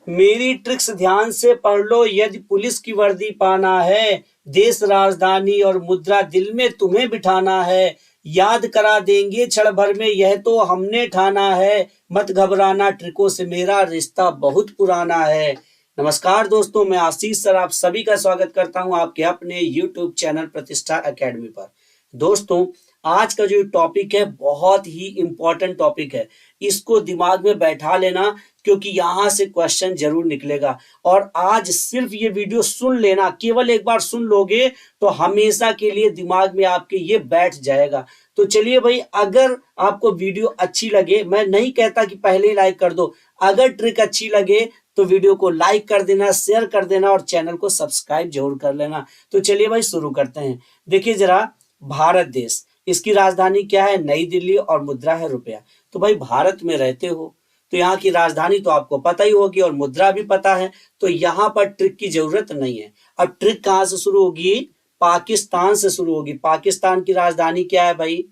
मेरी ट्रिक्स ध्यान से पढ़ लो, यदि पुलिस की वर्दी पाना है, देश राजधानी और मुद्रा दिल में तुम्हें बिठाना है, याद करा देंगे क्षण भर में यह तो हमने ठाना है, मत घबराना ट्रिकों से मेरा रिश्ता बहुत पुराना है। नमस्कार दोस्तों, मैं आशीष सर आप सभी का स्वागत करता हूं आपके अपने YouTube चैनल प्रतिष्ठा एकेडमी पर। दोस्तों, आज का जो टॉपिक है बहुत ही इंपॉर्टेंट टॉपिक है, इसको दिमाग में बैठा लेना क्योंकि यहां से क्वेश्चन जरूर निकलेगा। और आज सिर्फ ये वीडियो सुन लेना, केवल एक बार सुन लोगे तो हमेशा के लिए दिमाग में आपके ये बैठ जाएगा। तो चलिए भाई, अगर आपको वीडियो अच्छी लगे, मैं नहीं कहता कि पहले ही लाइक कर दो, अगर ट्रिक अच्छी लगे तो वीडियो को लाइक कर देना, शेयर कर देना और चैनल को सब्सक्राइब जरूर कर लेना। तो चलिए भाई शुरू करते हैं। देखिए जरा, भारत देश, इसकी राजधानी क्या है? नई दिल्ली और मुद्रा है रुपया। तो भाई भारत में रहते हो तो यहाँ की राजधानी तो आपको पता ही होगी और मुद्रा भी पता है, तो यहाँ पर ट्रिक की जरूरत नहीं है। अब ट्रिक कहाँ से शुरू होगी? पाकिस्तान से शुरू होगी। पाकिस्तान की राजधानी क्या है भाई?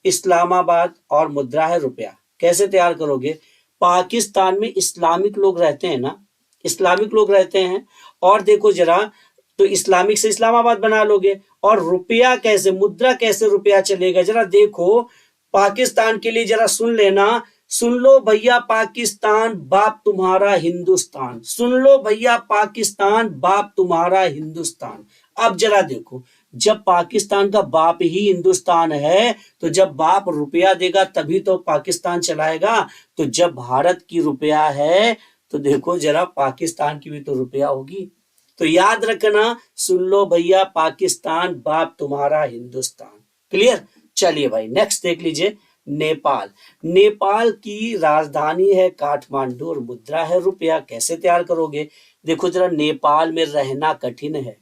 इस्लामाबाद और मुद्रा है रुपया। कैसे तैयार करोगे? पाकिस्तान में इस्लामिक लोग रहते हैं ना, इस्लामिक लोग रहते हैं। और देखो जरा, तो इस्लामिक से इस्लामाबाद बना लोगे। और रुपया कैसे, मुद्रा कैसे रुपया चलेगा? जरा देखो, पाकिस्तान के लिए जरा सुन लेना। सुन लो भैया पाकिस्तान, बाप तुम्हारा हिंदुस्तान। सुन लो भैया पाकिस्तान, बाप तुम्हारा हिंदुस्तान। अब जरा देखो, जब पाकिस्तान का बाप ही हिंदुस्तान है तो जब बाप रुपया देगा तभी तो पाकिस्तान चलाएगा। तो जब भारत की रुपया है तो देखो जरा, पाकिस्तान की भी तो रुपया होगी। तो याद रखना, सुन लो भैया पाकिस्तान, बाप तुम्हारा हिंदुस्तान। क्लियर? चलिए भाई नेक्स्ट देख लीजिए, नेपाल। नेपाल की राजधानी है काठमांडू और मुद्रा है रुपया। कैसे तैयार करोगे? देखो जरा, नेपाल में रहना कठिन है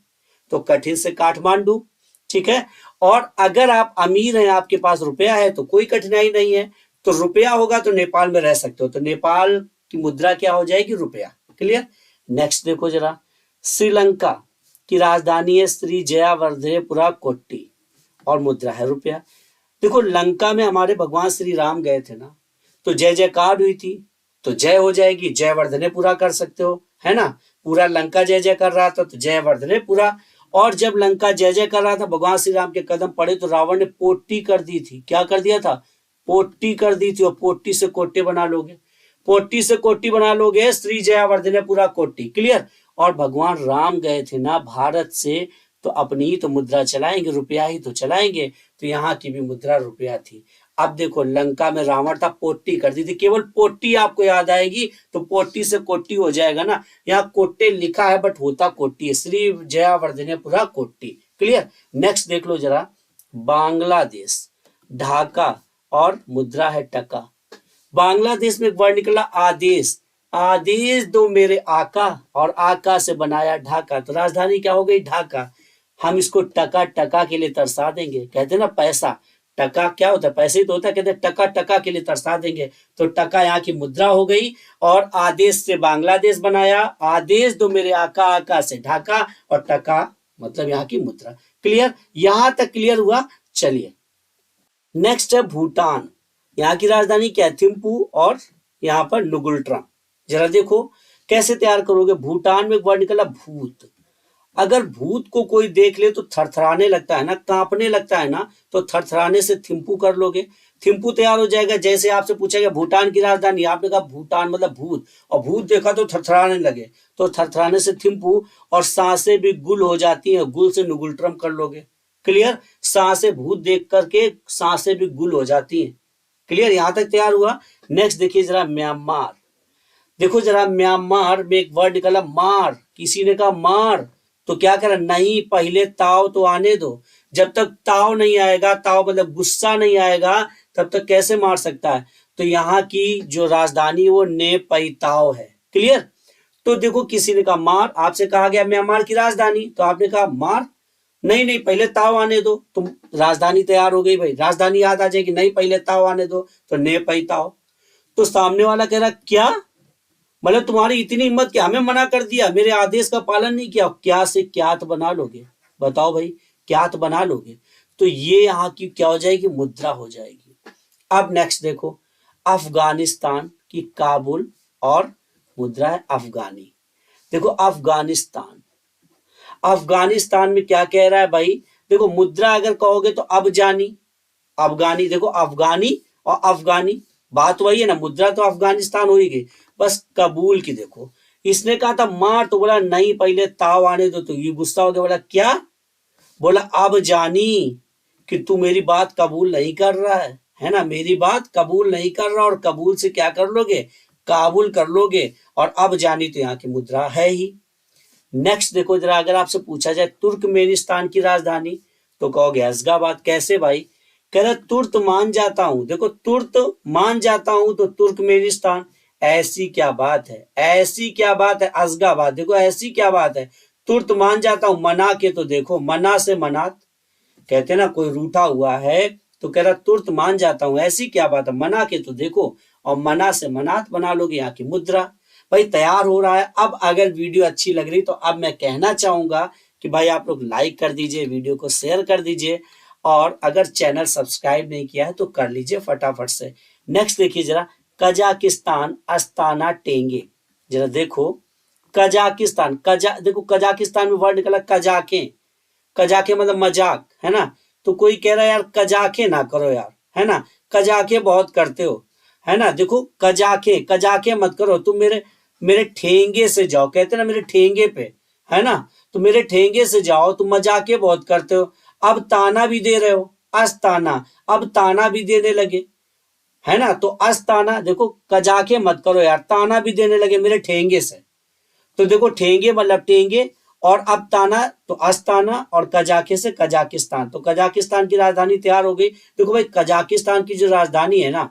तो कठिन से काठमांडू, ठीक है। और अगर आप अमीर हैं, आपके पास रुपया है तो कोई कठिनाई नहीं है, तो रुपया होगा तो नेपाल में रह सकते हो। तो नेपाल की मुद्रा क्या हो जाएगी? रुपया। क्लियर? नेक्स्ट देखो जरा, श्रीलंका की राजधानी है श्री जयावर्धनेपुरा कोट्टी और मुद्रा है रुपया। देखो, लंका में हमारे भगवान श्री राम गए थे ना, तो जय जयकार हुई थी, तो जय हो जाएगी, जयवर्धनेपुरा कर सकते हो, है ना। पूरा लंका जय जय कर रहा था तो जयवर्धनेपुरा। और जब लंका जय जय कर रहा था, भगवान श्री राम के कदम पड़े तो रावण ने पोट्टी कर दी थी। क्या कर दिया था? पोट्टी कर दी थी। और पोट्टी से कोट्टे बना लोगे, पोट्टी से कोट्टी बना लोगे, श्री जयावर्धनेपुरा कोट्टी। क्लियर? और भगवान राम गए थे ना भारत से, तो अपनी ही तो मुद्रा चलाएंगे, रुपया ही तो चलाएंगे। तो यहाँ की भी मुद्रा रुपया थी। अब देखो, लंका में रावण था, पोट्टी कर दी थी। केवल पोट्टी आपको याद आएगी तो पोट्टी से कोट्टी हो जाएगा ना। यहाँ कोट्टे लिखा है बट होता कोट्टी है, श्री जयावर्धनेपुरा कोट्टी। क्लियर? नेक्स्ट देख लो जरा, बांग्लादेश, ढाका और मुद्रा है टका। बांग्लादेश में एक वर्ड निकला आदेश। आदेश दो मेरे आका, और आका से बनाया ढाका, तो राजधानी क्या हो गई? ढाका। हम इसको टका टका के लिए तरसा देंगे। कहते हैं ना पैसा, टका क्या होता है? पैसे ही तो होता है। कहते हैं टका टका के लिए तरसा देंगे, तो टका यहाँ की मुद्रा हो गई। और आदेश से बांग्लादेश बनाया, आदेश दो मेरे आका, आका से ढाका, और टका मतलब यहाँ की मुद्रा। क्लियर? यहां तक क्लियर हुआ? चलिए नेक्स्ट है भूटान। यहाँ की राजधानी क्या है? थिम्पू और यहाँ पर नुगुल्ट्रा। जरा देखो कैसे तैयार करोगे। भूटान में एक वर्ड निकला भूत। अगर भूत को कोई देख ले तो थरथराने लगता है ना, कांपने लगता है ना, तो थरथराने से थिम्पू कर लोगे, थिम्पू तैयार हो जाएगा। जैसे आपसे पूछा गया भूटान की राजधानी, आपने कहा भूटान मतलब भूत, और भूत देखा तो थरथराने लगे, तो थरथराने से थिम्पू। और सांसें भी गुल हो जाती हैं, गुल से नुगुल्ट्रम कर लोगे। क्लियर? सांसें भूत देख करके सांसें भी गुल हो जाती हैं। क्लियर? यहां तक तैयार हुआ? नेक्स्ट देखिए जरा, म्यांमार। देखो जरा, म्यांमार में एक वर्ड निकला मार। किसी ने कहा मार, तो क्या करा? नहीं, पहले ताव तो आने दो। जब तक ताव नहीं आएगा, ताव मतलब गुस्सा नहीं आएगा, तब तक कैसे मार सकता है? तो यहाँ की जो राजधानी वो नेपैताव है। क्लियर? तो देखो, किसी ने कहा मार, आपसे कहा गया म्यांमार की राजधानी, तो आपने कहा मार। नहीं नहीं, पहले ताव आने दो, तुम राजधानी तैयार हो गई भाई, राजधानी याद आ जाएगी। नहीं, पहले ताव आने दो, तो नेपैताव। तो सामने वाला कह रहा क्या, मतलब तुम्हारी इतनी हिम्मत कि हमें मना कर दिया, मेरे आदेश का पालन नहीं किया। क्या से क्यात बना लोगे? बताओ भाई, क्यात बना लोगे तो ये यहाँ की क्या हो जाएगी? मुद्रा हो जाएगी। अब नेक्स्ट देखो, अफगानिस्तान की काबुल और मुद्रा है अफगानी। देखो अफगानिस्तान, अफगानिस्तान में क्या कह रहा है भाई, देखो मुद्रा अगर कहोगे तो अफजानी, अफगानी, देखो अफगानी और अफगानी बात वही है ना, मुद्रा तो अफगानिस्तान हो ही गई। बस कबूल की देखो, इसने कहा था मार, तो बोला नहीं पहले ताव आने दो, तो ये गुस्सा हो गया, बोला क्या, बोला अब जानी कि तू मेरी बात कबूल नहीं कर रहा है ना, मेरी बात कबूल नहीं कर रहा, और कबूल से क्या कर लोगे, काबुल कर लोगे, और अब जानी तो यहाँ की मुद्रा है ही। नेक्स्ट देखो जरा, अगर आपसे पूछा जाए तुर्कमेनिस्तान की राजधानी, तो कहोगे अशगाबाद। कैसे भाई, कह रहा तुर्त मान जाता हूं, देखो तुर्त मान जाता हूं तो तुर्कमेनिस्तान, ऐसी क्या बात है, ऐसी क्या बात है, अशगाबाद, देखो ऐसी क्या बात है, तुर्त मान जाता हूं, मना के तो देखो, मना से मनात, कहते ना कोई रूठा हुआ है तो कह रहा तुर्त मान जाता हूं, ऐसी क्या बात है, मना के तो देखो, और मना से मनात बना लोगे यहाँ की मुद्रा। भाई तैयार हो रहा है। अब अगर वीडियो अच्छी लग रही तो अब मैं कहना चाहूंगा कि भाई आप लोग लाइक कर दीजिए, वीडियो को शेयर कर दीजिए, और अगर चैनल सब्सक्राइब नहीं किया है तो कर लीजिए फटाफट से। नेक्स्ट देखिए जरा, कजाकिस्तान अस्ताना टेंगे, जरा देखो कजाकिस्तान, देखो कजाकिस्तान में वर्ड निकला कजाके, कजाके मतलब मजाक है ना, तो कोई कह रहा है यार कजाके ना करो यार, है ना, कजाके बहुत करते हो, है ना, देखो कजाके, कजाके मत करो, तुम मेरे मेरे ठेंगे से जाओ, कहते ना मेरे ठेंगे पे, है ना, तो मेरे ठेंगे से जाओ, तुम मजाके बहुत करते हो। अब ताना भी दे रहे हो, अस्ताना, अब ताना भी देने लगे, है ना, तो अस्ताना, देखो कजाके मत करो यार, ताना भी देने लगे मेरे ठेंगे से, तो देखो ठेंगे मतलब टेंगे, और अब ताना तो अस्ताना, और कजाके से कजाकिस्तान, तो कजाकिस्तान की राजधानी तैयार हो गई। देखो भाई कजाकिस्तान की जो राजधानी है ना,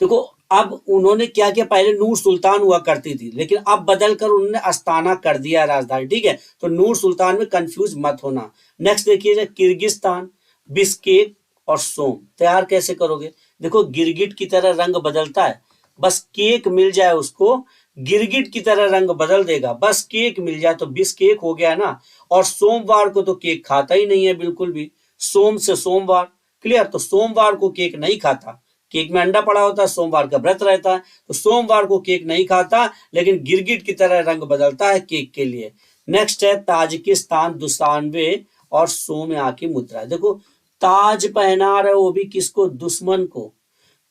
देखो अब उन्होंने क्या किया, पहले नूर सुल्तान हुआ करती थी, लेकिन अब बदल कर उन्होंने अस्ताना कर दिया राजधानी, ठीक है, तो नूर सुल्तान में कंफ्यूज मत होना। नेक्स्ट देखिए किर्गिस्तान, बिस्केक और सोम, तैयार कैसे करोगे, देखो गिरगिट की तरह रंग बदलता है, बस केक मिल जाए उसको, गिरगिट की तरह रंग बदल देगा, बस केक मिल जाए तो बिस्केक हो गया ना, और सोमवार को तो केक खाता ही नहीं है बिल्कुल भी, सोम से सोमवार, क्लियर, तो सोमवार को केक नहीं खाता, केक में अंडा पड़ा होता है, सोमवार का व्रत रहता है, तो सोमवार को केक नहीं खाता, लेकिन गिरगिट की तरह रंग बदलता है केक के लिए। नेक्स्ट है ताजिकिस्तान, दुशानबे और सोम यहाँ की मुद्रा, देखो ताज पहना रहे हो, वो भी किसको, दुश्मन को,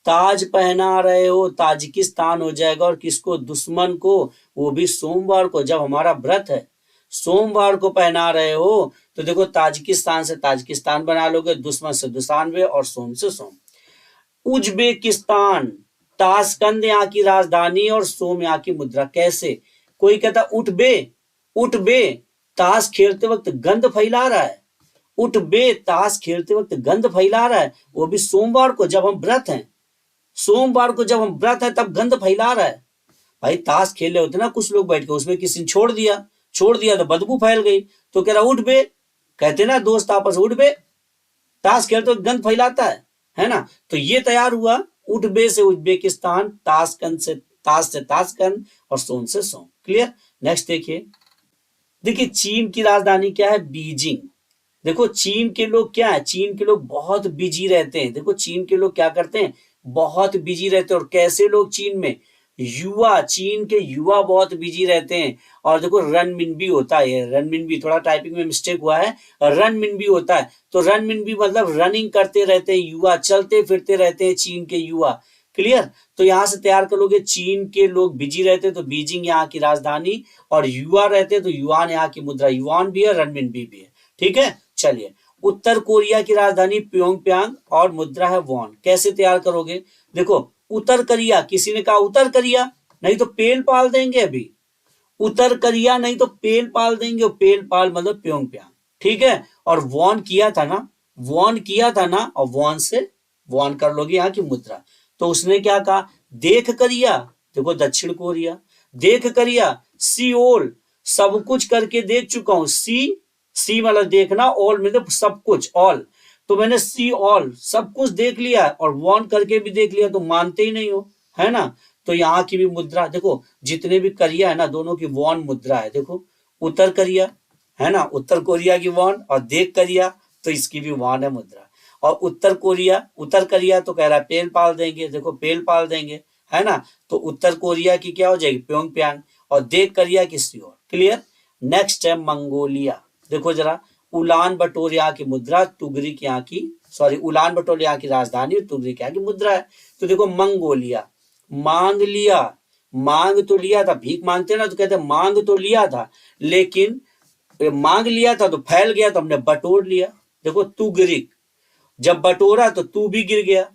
ताज पहना रहे हो, ताजिकिस्तान हो जाएगा, और किसको, दुश्मन को, वो भी सोमवार को, जब हमारा व्रत है सोमवार को पहना रहे हो, तो देखो ताजिकिस्तान से ताजिकिस्तान बना लोगे, दुश्मन से दुशानबे और सोम से सोम। उज्बेकिस्तान, ताशकंद यहाँ की राजधानी और सोम यहाँ की मुद्रा, कैसे, कोई कहता उठ बे, उठ बे, ताश खेलते वक्त गंध फैला रहा है, उठ बे, ताश खेलते वक्त गंध फैला रहा है, वो भी सोमवार को जब हम व्रत हैं, सोमवार को जब हम व्रत है तब गंध फैला रहा है। भाई ताश खेले होते ना कुछ लोग बैठ के, उसमें किसी ने छोड़ दिया तो बदबू फैल गई, तो कह रहा उठ बे, कहते ना दोस्त आपस, उठ बे, ताश खेलते तो गंध फैलाता है ना, तो ये तैयार हुआ उठबे से उज्बेकिस्तान, ताशकंद से ताशकंद, और सोम से सोम, क्लियर। नेक्स्ट देखिए, देखिए चीन की राजधानी क्या है, बीजिंग, देखो चीन के लोग क्या है, चीन के लोग बहुत बिजी रहते हैं, देखो चीन के लोग क्या करते हैं, बहुत बिजी रहते हैं, और कैसे लोग चीन में, युवा, चीन के युवा बहुत बिजी रहते हैं, और देखो रनमिनबी होता है, रनमिनबी थोड़ा टाइपिंग में मिस्टेक हुआ है, रनमिनबी होता है, तो रनमिनबी मतलब रनिंग करते रहते हैं युवा, चलते फिरते रहते हैं चीन के युवा, क्लियर, तो यहां से तैयार कर लोगे, चीन के लोग बिजी रहते हैं तो बीजिंग यहाँ की राजधानी, और युवा रहते हैं तो युआन यहाँ की मुद्रा, युआन भी है, रनमिनबी भी है, ठीक है। चलिए, उत्तर कोरिया की राजधानी प्योंगयांग और मुद्रा है वॉन, कैसे तैयार करोगे, देखो उत्तर कोरिया, किसी ने कहा उत्तर कोरिया, नहीं तो पेल पाल देंगे, अभी उत्तर कोरिया नहीं तो पेल पाल देंगे, पेल पाल मतलब प्योंगयांग, ठीक है, और वॉन किया था ना, वॉन किया था ना, और वॉन से वॉन कर लोगे यहाँ की मुद्रा, तो उसने क्या कहा, देख करिया, देखो दक्षिण कोरिया, देख करिया, सियोल, सब कुछ करके देख चुका हूं, सी मतलब देखना, ऑल मतलब सब कुछ, ऑल, तो मैंने सी ऑल सब कुछ देख लिया, और वॉन करके भी देख लिया, तो मानते ही नहीं हो, है ना, तो यहाँ की भी मुद्रा देखो, जितने भी करिया है ना, दोनों की वॉन मुद्रा है, देखो उत्तर कोरिया है ना, उत्तर कोरिया की वॉन, और देख करिया तो इसकी भी वॉन है मुद्रा, और उत्तर कोरिया तो कह रहा है पेल पाल देंगे, देखो पेल पाल देंगे, है ना। तो उत्तर कोरिया की क्या हो जाएगी, प्योंगयांग, और दक्षिण कोरिया की सियोल। क्लियर। नेक्स्ट है मंगोलिया। देखो जरा, उलान बटोर यहाँ की मुद्रा, तुगरिक यहाँ की, सॉरी, उलान बटोर यहाँ की राजधानी और तुगरिक यहाँ की मुद्रा है। तो देखो मंगोलिया, मांग लिया, मांग तो लिया था, भीख मांगते ना तो कहते मांग तो लिया था, लेकिन मांग लिया था तो फैल गया तो हमने बटोर लिया। देखो तुगरिक, जब बटोरा तो तू भी गिर गया,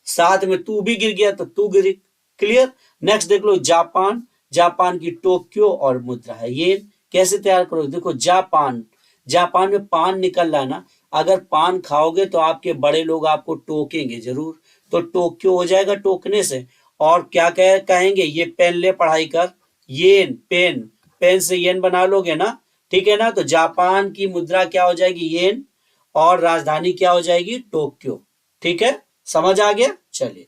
साथ में तू भी गिर गया तो तुगरिक। क्लियर। नेक्स्ट देख लो जापान, जापान की टोक्यो और मुद्रा है ये। कैसे तैयार करोगे, देखो जापान, जापान में पान निकल रहा है ना, अगर पान खाओगे तो आपके बड़े लोग आपको टोकेंगे जरूर, तो टोक्यो हो जाएगा टोकने से। और क्या कहेंगे, ये पेन ले पढ़ाई कर, येन, पेन, पेन से येन बना लोगे ना, ठीक है ना। तो जापान की मुद्रा क्या हो जाएगी, येन, और राजधानी क्या हो जाएगी, टोक्यो। ठीक है, समझ आ गया। चलिए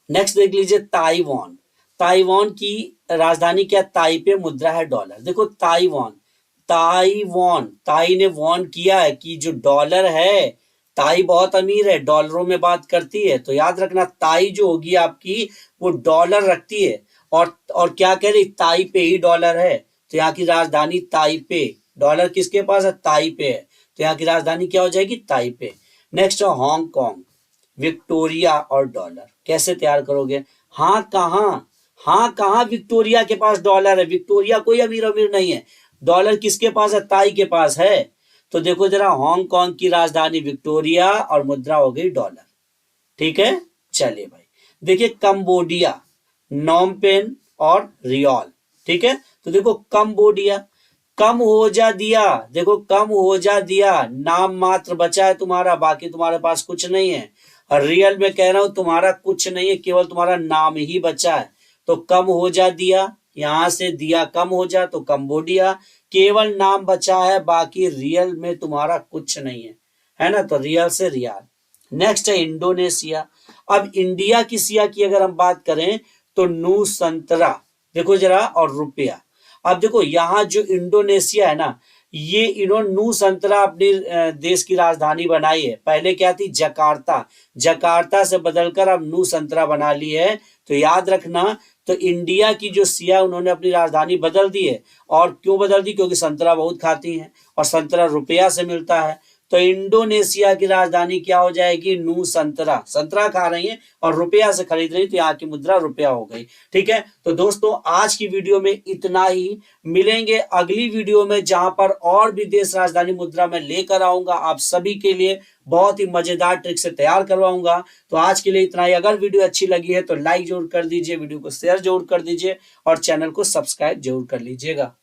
नेक्स्ट देख लीजिए ताइवान, ताइवान की राजधानी क्या, ताइपे, मुद्रा है डॉलर। देखो ताइवान, ताइवान, ताई ने वॉन किया है कि जो डॉलर है, ताई बहुत अमीर है, डॉलरों में बात करती है, तो याद रखना ताई जो होगी आपकी वो डॉलर रखती है। और क्या कह रही, ताई पे ही डॉलर है, तो यहाँ की राजधानी ताइपे, डॉलर किसके पास है, ताइपे है, तो यहाँ की राजधानी क्या हो जाएगी, ताइपे। नेक्स्ट है हांगकांग, विक्टोरिया और डॉलर। कैसे तैयार करोगे, हाँ कहाँ, हाँ कहाँ विक्टोरिया के पास डॉलर है, विक्टोरिया कोई अमीर अमीर नहीं है, डॉलर किसके पास है, ताई के पास है। तो देखो जरा, हांगकांग की राजधानी विक्टोरिया और मुद्रा हो गई डॉलर। ठीक है, चलिए भाई देखिए कंबोडिया, नोमपेन और रियल। ठीक है, तो देखो कंबोडिया, कम हो जा दिया, देखो कम हो जा दिया, नाम मात्र बचा है तुम्हारा, बाकी तुम्हारे पास कुछ नहीं है। और रियल में कह रहा हूं तुम्हारा कुछ नहीं है, केवल तुम्हारा नाम ही बचा है। तो कम हो जा दिया, यहां से दिया कम हो जा, तो कंबोडिया, केवल नाम बचा है, बाकी रियल में तुम्हारा कुछ नहीं है ना। तो रियल से रियाल। नेक्स्ट है इंडोनेशिया। अब इंडिया की सिया की अगर हम बात करें तो नू संतरा, देखो जरा, और रुपया। अब देखो यहाँ जो इंडोनेशिया है ना, ये इन्होंने नू संतरा अपनी देश की राजधानी बनाई है। पहले क्या थी, जकार्ता, जकार्ता से बदलकर अब नू संतरा बना ली है। तो याद रखना, तो इंडिया की जो सिया उन्होंने अपनी राजधानी बदल दी है। और क्यों बदल दी, क्योंकि संतरा बहुत खाती हैं और संतरा रुपया से मिलता है। तो इंडोनेशिया की राजधानी क्या हो जाएगी, नू संतरा, संतरा खा रही है और रुपया से खरीद रही, तो यहाँ की मुद्रा रुपया हो गई। ठीक है, तो दोस्तों आज की वीडियो में इतना ही, मिलेंगे अगली वीडियो में जहां पर और भी देश राजधानी मुद्रा में लेकर आऊंगा आप सभी के लिए, बहुत ही मजेदार ट्रिक से तैयार करवाऊंगा। तो आज के लिए इतना ही। अगर वीडियो अच्छी लगी है तो लाइक जरूर कर दीजिए, वीडियो को शेयर जरूर कर दीजिए और चैनल को सब्सक्राइब जरूर कर लीजिएगा।